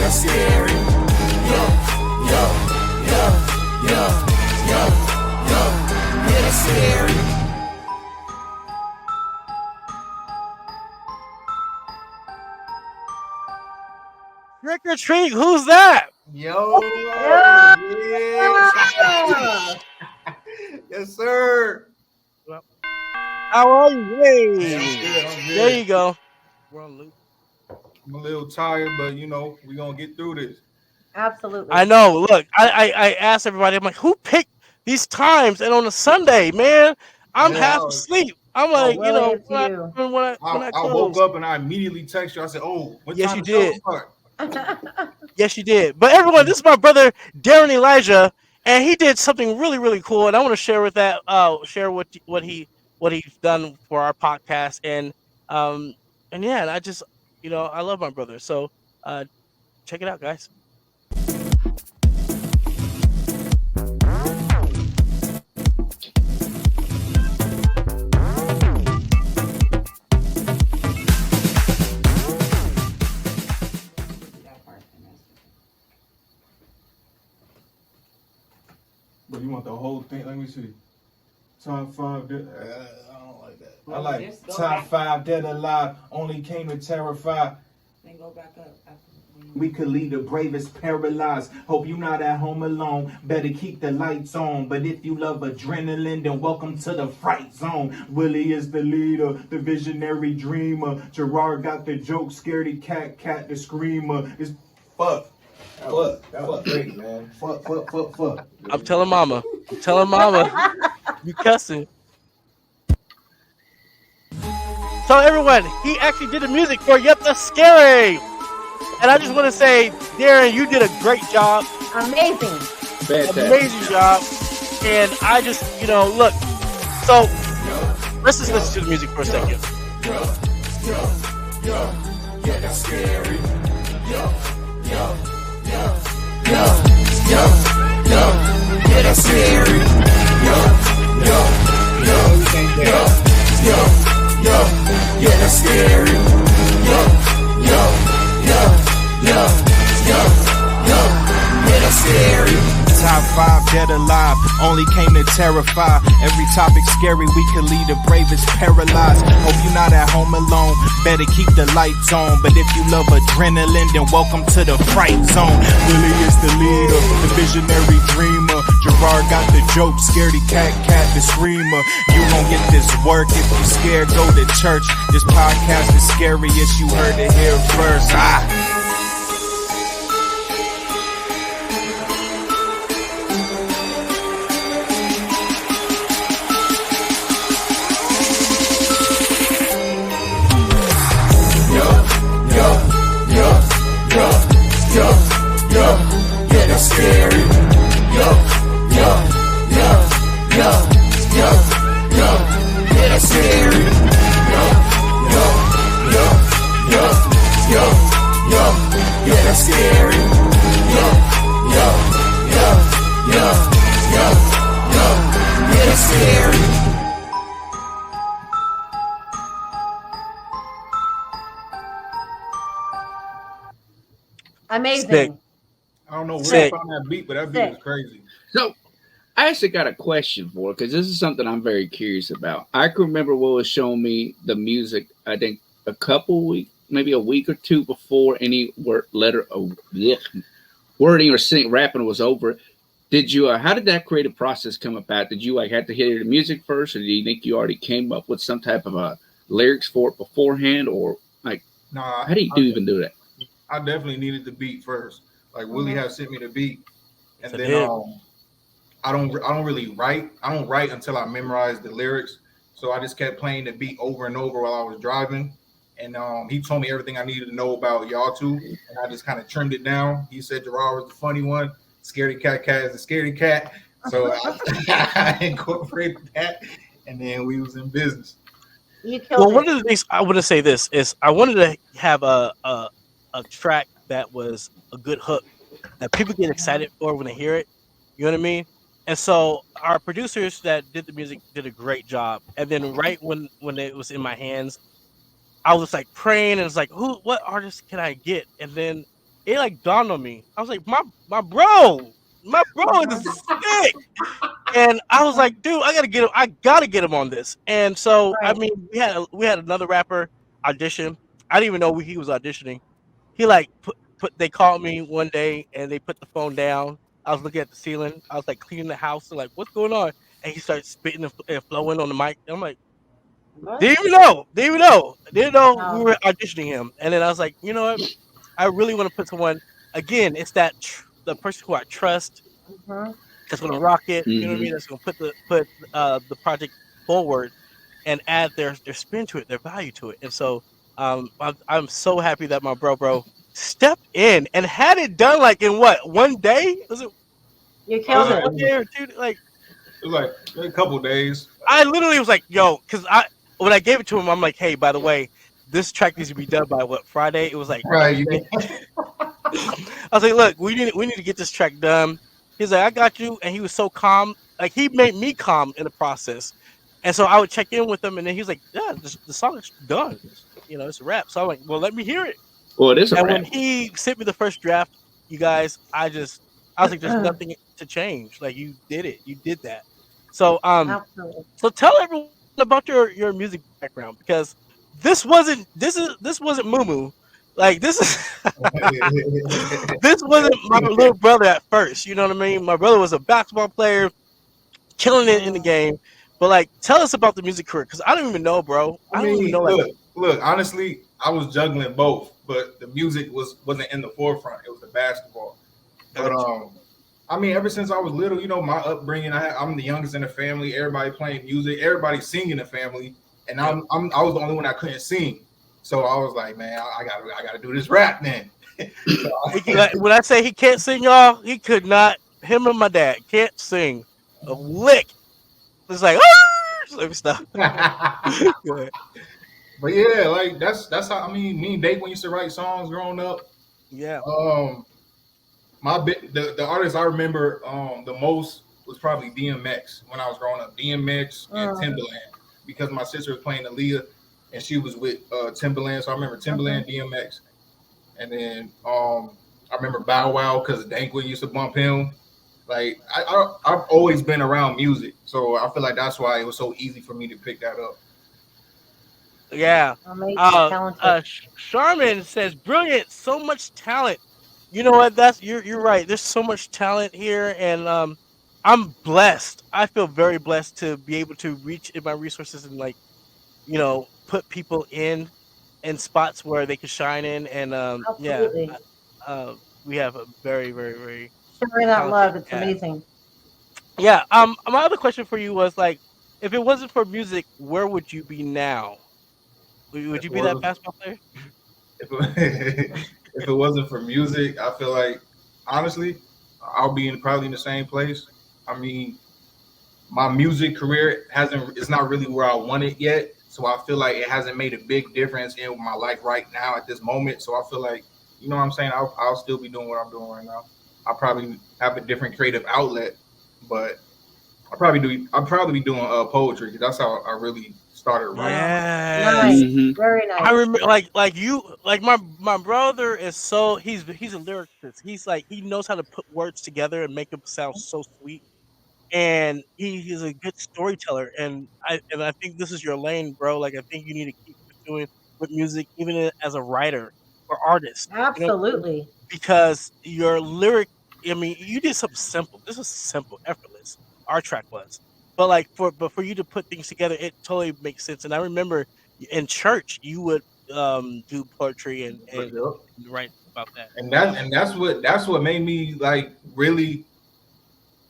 that's scary. Yo, yo, yo, yo, yo, yo, yeah, that's scary. Trick or treat, who's that? Yo, Yeah. yes, sir. How are you? Hey, I'm good. there you go. We're on loop. I'm a little tired, but you know, we're gonna get through this. Absolutely. I know. Look, I asked everybody. I'm like, who picked these times? And on a Sunday, man, I'm half asleep. I'm like, you know, when I I woke up and I immediately texted you. I said, "Oh, what yes, time you the show did. start?" Yes, you did. But everyone, this is my brother Darren Elijah, and he did something really, really cool. And I want to share with that, share what he's done for our podcast, and yeah, and I just, you know, I love my brother. So, check it out, guys. But you want the whole thing? Let me see. Top 5 dead. I don't like that. I like top 5 dead alive. Only came to terrify. Then go back up. We could leave the bravest paralyzed. Hope you not at home alone. Better keep the lights on. But if you love adrenaline, then welcome to the fright zone. Willie is the leader, the visionary dreamer. Jarrord got the joke. Scaredy Cat Cat the screamer. It's fuck. That was great, man. Fuck. I'm telling mama. You cussing. So everyone, he actually did the music for Yep, That's Scary. And I just want to say, Darren, you did a great job. Amazing. Fantastic. Amazing job. And I just, you know, look. So let's just listen to the music for a second. Yeah, that's scary. Yeah, that's scary. Yeah, that's scary. Yeah, that's scary. Top 5 dead alive, only came to terrify. Every topic scary, we could lead the bravest paralyzed. Hope you're not at home alone, better keep the lights on. But if you love adrenaline, then welcome to the fright zone. Willie is the leader, the visionary dreamer. Jarrord got the joke, Scaredy Cat Cat the screamer. You gon' get this work if you scared, go to church. This podcast is scariest, you heard it here first. Yeah, that's scary. Yeah, that's scary. Yeah, that's scary. Yeah, that's scary. Amazing. Sick. I don't know where Sick. I found that beat, but that beat was crazy. So I actually got a question for because this is something I'm very curious about. I can remember Will was showing me the music, I think a couple weeks, maybe a week or two before any wording or rapping was over. Did you, how did that creative process come about? Did you like have to hear the music first, or do you think you already came up with some type of lyrics for it beforehand, or like, Nah, how do you even do that? I definitely needed the beat first. Like Willie had sent me the beat, and So then I don't really write. I don't write until I memorize the lyrics. So I just kept playing the beat over and over while I was driving. And he told me everything I needed to know about y'all two, and I just kind of trimmed it down. He said Jarrord was the funny one, Scaredy Cat Cat is the scaredy cat. So I incorporated that, and then we was in business. Well, one of the things I want to say this is I wanted to have a track that was a good hook that people get excited for when they hear it. You know what I mean? And so our producers that did the music did a great job. And then right when it was in my hands, I was like praying and it's like, what artist can I get? And then it like dawned on me. I was like, my bro Uh-huh. is sick. And I was Uh-huh. like, dude, I gotta get him on this. And so, I Right. mean, we had another rapper audition. I didn't even know he was auditioning. He like they called me one day and they put the phone down. I was looking at the ceiling. I was like cleaning the house and like, what's going on? And he started spitting and flowing on the mic. I'm like, What? didn't even know we No. were auditioning him. And then I was like, you know what? I really want to put someone again. It's that the person who I trust Mm-hmm. that's gonna rock it. You know what I Hmm. mean? That's gonna put the project forward and add their spin to it, their value to it. And so I'm so happy that my bro stepped in and had it done like in what 1 day? You Was killed it it. one day or two? Like It was like a couple days. I literally was like, yo, because when I gave it to him, I'm like, hey, by the way, this track needs to be done by what Friday? It was like Right. Thursday. I was like, look, we need to get this track done. He's like, I got you, and he was so calm. Like he made me calm in the process, and so I would check in with him, and then he was like, yeah, the song is done. It's a wrap. So I'm like, well, let me hear it. Well, it is a And when rap. he sent me the first draft, you guys, I was like, there's nothing to change. Like you did it, you did that. So Absolutely. so tell everyone about your music background because this wasn't Moo. Like this is this wasn't my little brother at first. You know what I mean? My brother was a basketball player, killing it in the Mm. game. But like, tell us about the music career because I don't even know, bro. I I don't even mean, know. Like, look. Honestly, I was juggling both, but the music wasn't in the forefront. It was the basketball. But gotcha. I mean, ever since I was little, my upbringing, I'm the youngest in the family. Everybody playing music, everybody singing in the family, and Yep. I was the only one that couldn't sing. So I was like, man, I gotta do this rap then. Like, when I say he can't sing, y'all, he could not. Him and my dad can't sing a lick. It's like, let me stop. Go ahead. But yeah, like that's how me and Dave used to write songs growing up. Yeah. Um, the artist I remember the most was probably DMX when I was growing up. DMX and Mm. Timbaland because my sister was playing Aaliyah and she was with Timbaland, so I remember Timbaland, DMX, and then I remember Bow Wow because Dankwood used to bump him. Like I've always been around music, so I feel like that's why it was so easy for me to pick that up. Yeah. Amazing. Uh, Talented. Charmin says, "Brilliant, so much talent." You know what? You're right. There's so much talent here, and I'm blessed. I feel very blessed to be able to reach in my resources and like put people in spots where they can shine in, and yeah, Absolutely. we have a very very very Sharing that talented love. It's cast. amazing. Yeah. My other question for you was like, if it wasn't for music, where would you be now? Would If you it be that wasn't basketball player? if it, if it wasn't for music, I feel like honestly, I'll be probably in the same place. I mean, my music career hasn't it's not really where I want it yet. So I feel like it hasn't made a big difference in my life right now at this moment. So I feel like, you know what I'm saying? I'll still be doing what I'm doing right now. I'll probably have a different creative outlet, but I'll probably be doing poetry because that's how I really started writing. Yes. Nice. Hmm. Very I nice. remember my brother is so he's a lyricist. He's like he knows how to put words together and make them sound so sweet. And he is a good storyteller. And I think this is your lane, bro. Like I think you need to keep pursuing with music, even as a writer or artist. You know, Absolutely. because your lyric, I mean, you did something simple. This was simple, effortless. Our track was, but for you to put things together, it totally makes sense. And I remember in church, you would do poetry and But, and, yeah. and write about that. And So yeah, that's what made me like really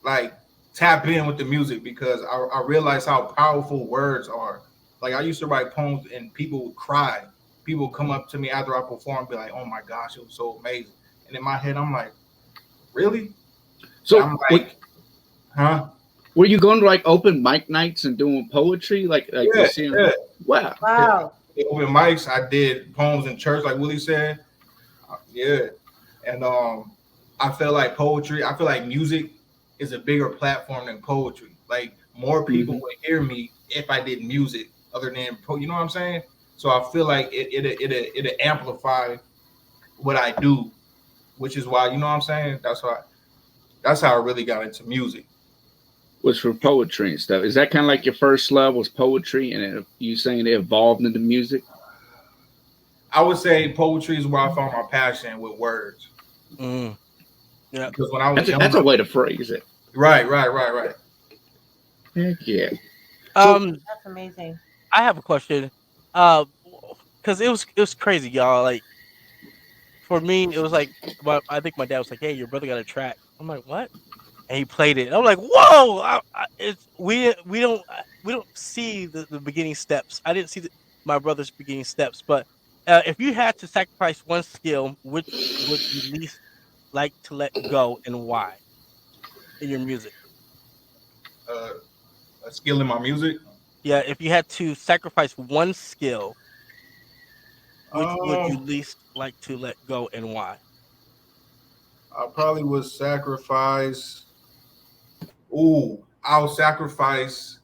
like tap in with the music because I realized how powerful words are. Like I used to write poems and people would cry. People would come up to me after I performed and be like, "Oh my gosh, it was so amazing." And in my head, I'm like, "Really?" So, I'm like, "Huh?" were you going to like open mic nights and doing poetry? Like you Yeah, see? yeah. Wow. Wow. Open mics. I did poems in church, like Willie said. Yeah, and I feel like poetry. I feel like music is a bigger platform than poetry. Like more people Hmm. would hear me if I did music other than you know what I'm saying. So I feel like it amplify what I do which is why, you know what I'm saying? That's how I really got into music. Was for poetry and stuff. Is that kind of like your first love was poetry, and you saying it evolved into music? I would say poetry is where I found my passion with words. Mm. Yeah. Because when I was That's a way to phrase it. Right. Heck yeah. That's amazing. I have a question. Because it was crazy, y'all. Like for me, it was like, I think my dad was like, "Hey, your brother got a track." I'm like, "What?" And he played it. And I'm like, "Whoa!" We don't see the beginning steps. I didn't see my brother's beginning steps. But if you had to sacrifice one skill, which would you least like to let go, and why? In your music. A skill in my music. Yeah, if you had to sacrifice one skill, which would you least like to let go, and why? I probably would sacrifice. I'll sacrifice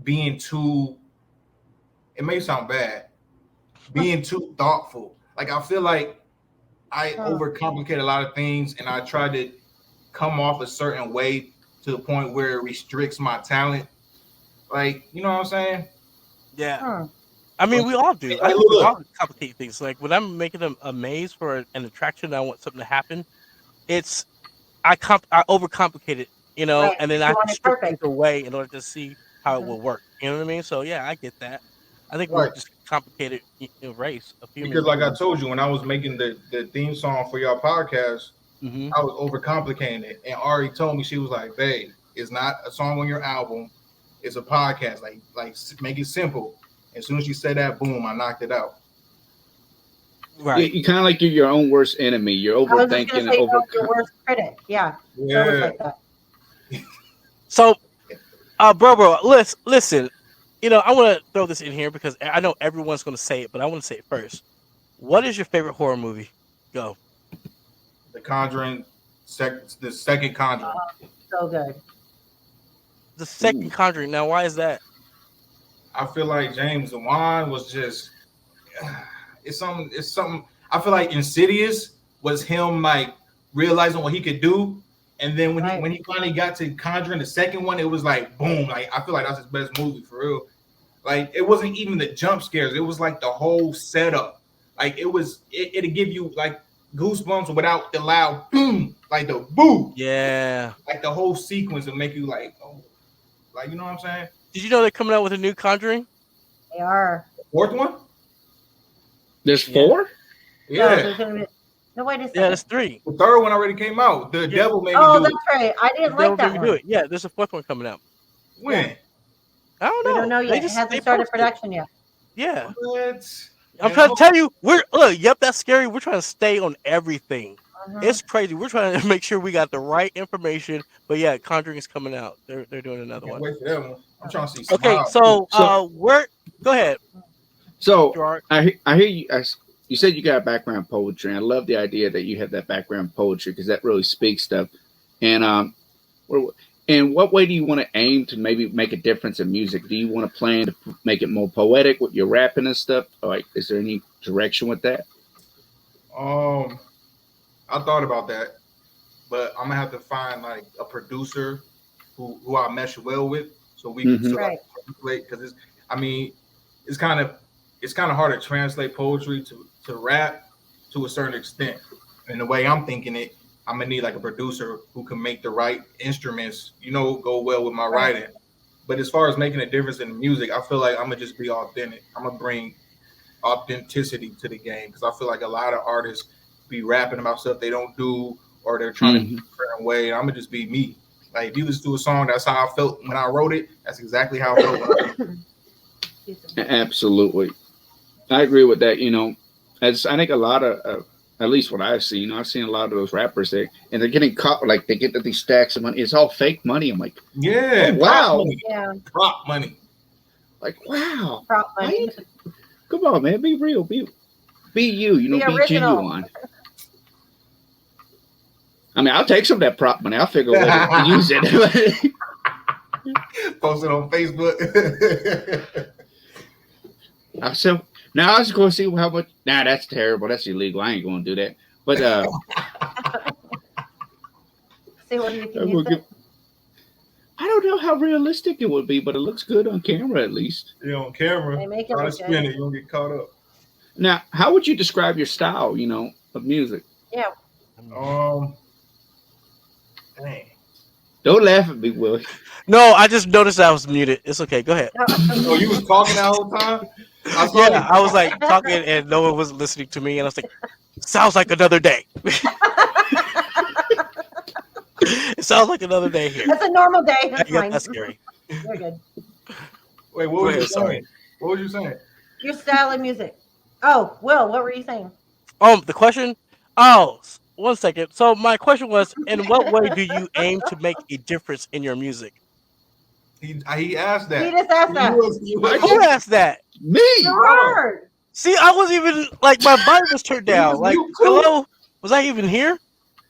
being too. It may sound bad. Being too thoughtful. Like I feel like I overcomplicate a lot of things, and I try to come off a certain way to the point where it restricts my talent. Like, you know what I'm saying? Yeah. I mean, we all do. I think we all complicate things. Like when I'm making a maze for an attraction, I want something to happen. I overcomplicate it, you know, Right. and then You I want it strip perfect. things away in order to see how it will work. You know what I mean? So yeah, I get that. I think we're Right. just complicated race of humans. Because like I told you, when I was making the theme song for y'all podcast, Mhm. I was overcomplicating it. And Ari told me, she was like, "Babe, it's not a song on your album. It's a podcast. Like make it simple." As soon as she said that, boom, I knocked it out. Right. You kind of like you're your own worst enemy. You're I was just overthinking gonna and say over. your worst critic. Yeah. Totally like that. So, bro, listen. You know, I want to throw this in here because I know everyone's going to say it, but I want to say it first. What is your favorite horror movie? Go. The Conjuring, the second Conjuring. So good. The second Conjuring. Now, why is that? I feel like James Wan was just it's something. I feel like Insidious was him like realizing what he could do, and then when he finally got to Conjuring, the second one, it was like boom. Like I feel like that's his best movie for real. Like it wasn't even the jump scares; it was like the whole setup. Like it'd give you like goosebumps without the loud boom, like the boom. Yeah. Like the whole sequence would make you like, oh, like you know what I'm saying? Did you know they're coming out with a new Conjuring? They are. Fourth one? There's 4? Yeah. No, there's gonna be. No, wait a second. Yeah, there's 3. The third one already came out. The devil made me Oh, do that's it. right. I didn't like that one. Do it. Yeah, there's a 4th one coming out. When? I don't We know. don't know yet. It hasn't started production yet. Yeah. What? I'm trying to tell you, that's scary. We're trying to stay on everything. It's crazy. We're trying to make sure we got the right information. But yeah, Conjuring is coming out. They're doing another one. Wait for that one. I'm trying to see. Okay, Smile. so go ahead. So Jarrord. I hear you. You said you got a background in poetry. I love the idea that you have that background in poetry because that really speaks stuff. And in what way do you want to aim to maybe make a difference in music? Do you want to plan to make it more poetic with your rapping and stuff? Like, is there any direction with that? I thought about that, but I'm gonna have to find like a producer who I mesh well with, so we can translate. Because it's kind of hard to translate poetry to rap to a certain extent. And the way I'm thinking it, I'm gonna need like a producer who can make the right instruments, go well with my writing. But as far as making a difference in the music, I feel like I'm gonna just be authentic. I'm gonna bring authenticity to the game because I feel like a lot of artists be rapping about stuff they don't do or they're trying to be a certain way. I'm gonna just be me. Like if you listen to a song, that's how I felt when I wrote it. That's exactly how I felt. Absolutely, I agree with that. As I think a lot of at least what I've seen, I've seen a lot of those rappers there, and they're getting caught like they get these stacks of money. It's all fake money. I'm like, yeah, wow, prop money. Like wow, prop money. Come on, man, be real, be you. Be genuine. I mean, I'll take some of that prop money. I'll figure a way to use it. Post it on Facebook. Now I was going to see how much. Nah, that's terrible. That's illegal. I ain't going to do that. But See what you can we'll use give- it. I don't know how realistic it would be, but it looks good on camera at least. You on camera. They make it Try to look spin good. it. You don't get caught up. Now, how would you describe your style, of music? Yeah. Dang. Don't laugh at me, Willie. No, I just noticed I was muted. It's okay. Go ahead. Oh, you was talking that whole time? I saw Yeah, you. I was like talking and no one was listening to me, and I was like, "Sounds like another day." It sounds like another day here. That's a normal day. That's Yeah, fine. that's scary. You're good. Wait, what Go was you ahead, sorry. saying? What was you saying? Your style of music. Oh, Will, what were you saying? The question. Oh, 1 second. So my question was, in what way do you aim to make a difference in your music? He asked that. He just asked that. Who asked that? Me. Jarrord. See, I wasn't even like my body was turned down. was Like, mute, too. hello, was I even here?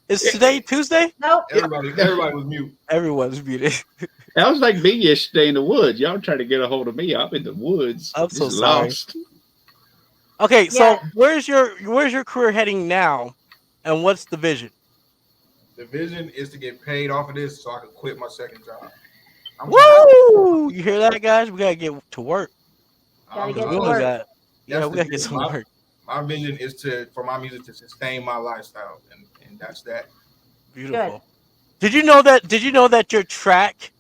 Is today Tuesday? Nope. Everybody was mute. Everyone's muted. That was like me yesterday in the woods. Y'all trying to get a hold of me. I'm in the woods. I'm Just so sorry. lost. Okay, so Yeah. where's your career heading now, and what's the vision? The vision is to get paid off of this so I can quit my second job. Woo! You hear that, guys? We gotta get to work. Gotta get We to only work. got, yeah, That's we the gotta get vision. some work. My vision is for my music to sustain my lifestyle, and that's that. Beautiful. Did you know that your track,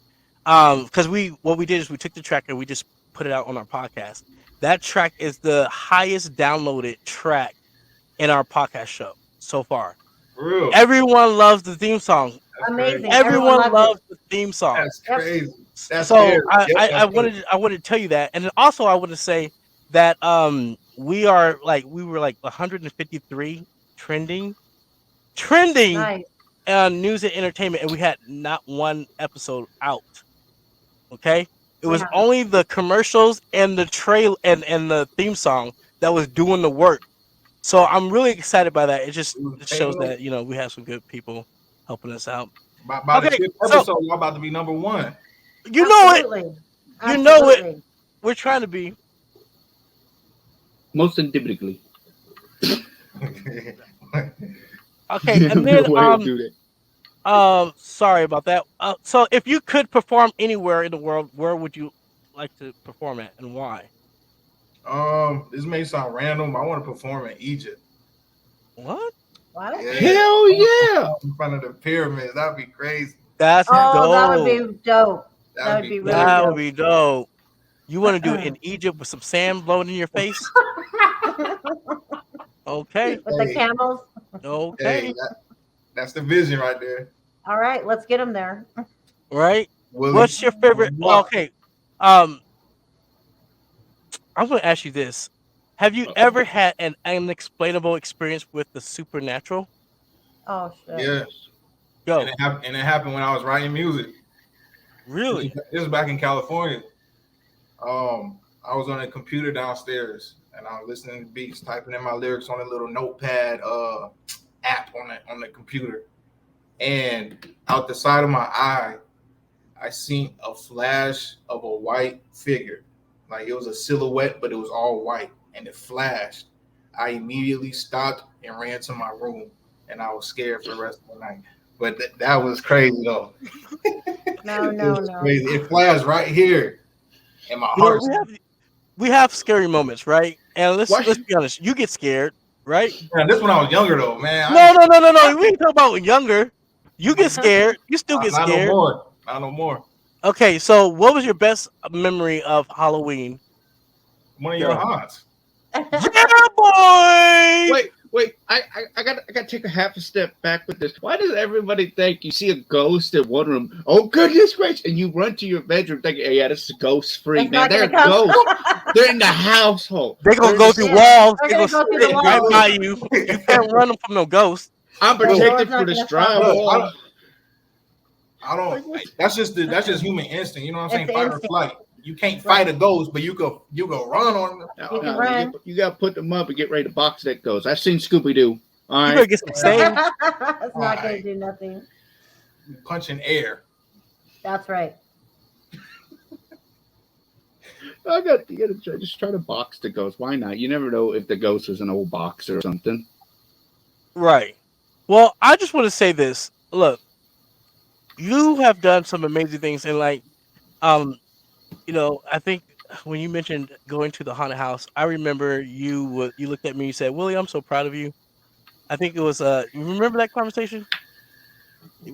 because what we did is we took the track and we just put it out on our podcast. That track is the highest downloaded track in our podcast show so far. For real. Everyone loves the theme song. That's Amazing. crazy. Everyone loves it. the theme song. That's crazy. That's So fair. I Yep, wanted to tell you that, and then also I want to say that we were like 153 trending Nice. on news and entertainment, and we had not one episode out. Okay, it was Yeah. only the commercials and the trail and the theme song that was doing the work. So I'm really excited by that. It just shows that we have some good people helping us out. By the Okay, fifth so- episode, y'all about to be number one. You know it. Absolutely. You know it. Absolutely. We're trying to be. Most indubitably. Okay, and No then way to do that. sorry about that. So if you could perform anywhere in the world, where would you like to perform at, and why? This may sound random. I want to perform in Egypt. What? What? Yeah. Hell yeah! In front of the pyramids. That'd be crazy. That's Oh, dope. that would be dope. That would be really That dope. would be dope. You want to do it in Egypt with some sand blowing in your face? Okay. With the camels. Okay. Hey, that's the vision right there. All right, let's get them there. Right. Willie. What's your favorite? What? Okay. I'm going to ask you this: have you ever had an unexplainable experience with the supernatural? Oh shit. Yeah. Go. And it happened when I was writing music. Really? This was back in California. I was on a computer downstairs and I was listening to beats, typing in my lyrics on a little notepad app on the computer. And out the side of my eye, I seen a flash of a white figure. Like it was a silhouette, but it was all white, and it flashed. I immediately stopped and ran to my room, and I was scared for the rest of the night. But that was crazy though. No, It no, was no. crazy. It flashed right here, and my You know, heart. we have scary moments, right? And let's Why- be honest. You get scared, right? Man, this when I was younger though, man. No. We ain't talking about younger. You get scared. You still get Not scared. no more. Not no more. Okay, so what was your best memory of Halloween? One of your Yeah. aunts. Yeah, boy. Wait. I got to take a half a step back with this. Why does everybody think you see a ghost in one room? Oh goodness gracious! And you run to your bedroom thinking, "Hey, yeah, this is ghost free, It's man. not They're gonna come. ghosts. They're in the household. They're gonna They're go in through the- Yeah, walls. they're They're gonna gonna go through the sit right walls. by you. You can't run them from no ghosts. I'm The door's protected not for this gonna stop. drywall. I don't. That's just human instinct. You know what I'm saying? It's Fight or instinct. flight. You can't fight a ghost, but you go run on them. You can run. You got to put them up and get ready to box that ghost. I've seen Scooby Doo. All You right. better get some sand. It's not gonna do nothing. You punch in air. That's right. You got to just try to box the ghost. Why not? You never know if the ghost is an old boxer or something. Right. Well, I just want to say this. Look, you have done some amazing things, and like, um, I think when you mentioned going to the haunted house, I remember you looked at me and you said, "Willie, I'm so proud of you." I think it was you remember that conversation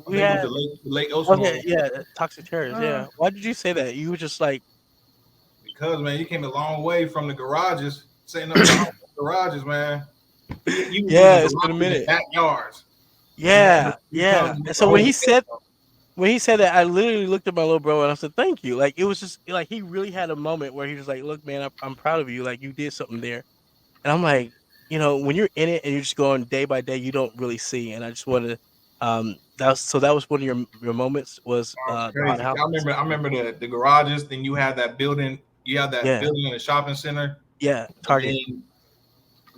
I we think it was had? the late Okay, Eskimo. yeah, toxic terrors. Mm. Yeah. Why did you say that? You were just like, Because man, you came a long way from the garages, setting up your house in the garages, man. You was yeah, using it's been a garages and minute. backyards. And then Yeah, you come yeah. and make And a so whole set. when he said that, I literally looked at my little bro and I said, "Thank you." Like it was just like he really had a moment where he was like, "Look, man, I'm proud of you. Like you did something there." And I'm like, when you're in it and you're just going day by day, you don't really see. And I just wanted to, that was one of your moments was Oh, it's the haunted crazy. house. I remember the garages. Then you had that building. You had that Yeah, building in the shopping center. yeah. And Target. then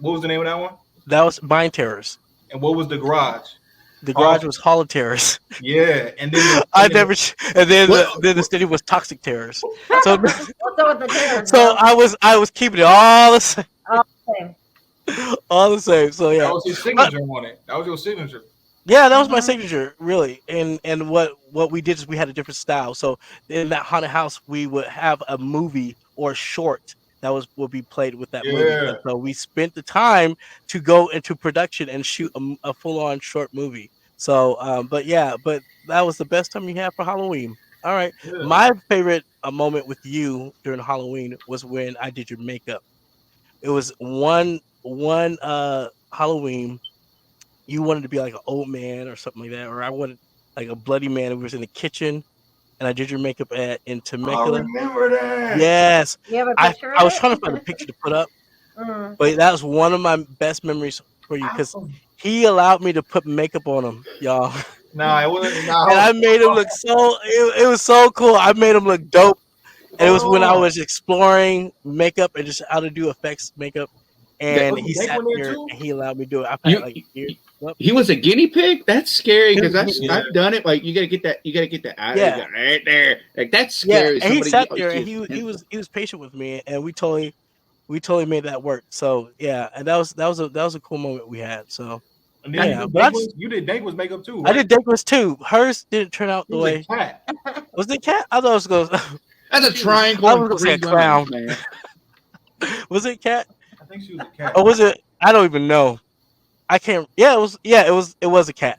what was the name of that one? That was Mind Terrors. And what was the garage? The Hall. garage was Hall of Terrors. Yeah. And then I never. And then What? the city was Toxic Terrors. So What's up with the terrors, so bro? I was keeping it all the same, Oh, same. all the same. So that yeah. was his But signature on it. That was your signature. yeah, that was my Mm-hmm. signature, really. And what we did is we had a different style. So in that haunted house, we would have a movie or a short that would be played with that movie. Yeah. And so we spent the time to go into production and shoot a full on short movie. So, but yeah, but that was the best time you had for Halloween. All right, Yeah. my favorite moment with you during Halloween was when I did your makeup. It was one Halloween you wanted to be like an old man or something like that, or I wanted like a bloody man who was in the kitchen, and I did your makeup in I Temecula. remember that. Yes, You have a I picture I of was it? trying to find a picture to put up, Mm. but that was one of my best memories for you because he allowed me to put makeup on him, y'all, Nah, it wasn't. and Nah, I made him look it was so cool. I made him look dope, and it was when I hold on. was exploring makeup and just how to do effects makeup, and Wasn't he Dank sat one there there too? and he allowed me to do it. I've had You, like years. What? he was a guinea pig. That's scary He was because a guinea Yeah. I've done it. Like you gotta get that. You gotta get that eye Yeah. right there. Like that's Yeah, scary. and he Somebody sat you there and see his pencil. he was patient with me, and we totally made that work. So yeah, and that was a cool moment we had. So And then you yeah, did but You did Danklin's makeup too, I right? did Dankmas too. Hers didn't turn out He the was a way cat. was it cat? I thought it was going. That's a She was. triangle I and was gonna say three a lines, clown. man. Was it cat I think she was a cat. or was it? I don't even know. I can't. Yeah, it was. Yeah, it was a cat.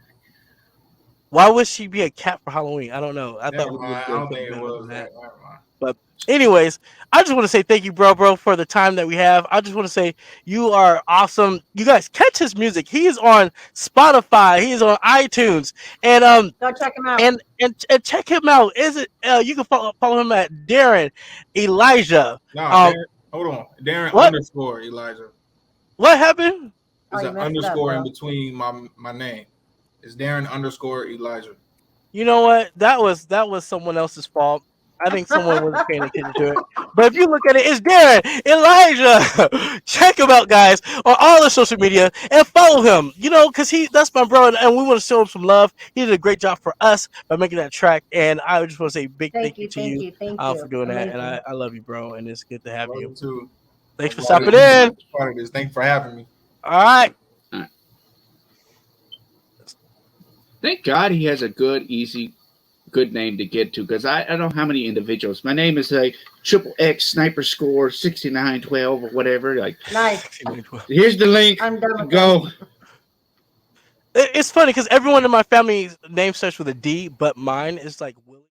Why would she be a cat for Halloween? I don't know. I thought Never we would mind. have I done don't something think it better was than that. that. Never mind. But anyways, I just want to say thank you, bro, for the time that we have. I just want to say you are awesome. You guys catch his music. He is on Spotify. He is on iTunes, and Go check him out. and check him out. Is it? You can follow him at Darren Elijah. Nah, Darren. Hold on. Darren What underscore Elijah. what happened? Oh, There's you an messed it up, underscore in bro. between my name. It's Darren underscore Elijah. You know what? That was someone else's fault. I think someone wasn't paying attention to it. But if you look at it, it's Darren Elijah. Check him out, guys, on all the social media and follow him. Because that's my bro, and we want to show him some love. He did a great job for us by making that track, and I just want to say big thank you to thank you you, thank for you. doing that, and Amazing. I love you, bro, and it's good to have Love you. you too. Thanks for I'm glad stopping to in. be part of this. Thank you for having me. All right. Thank God he has a good name to get to because I don't know how many individuals. My name is like triple X sniper score 6912 or whatever. Like, Nice. here's the link. I'm done with Go. It's funny because everyone in my family name starts with a D, but mine is like Willie.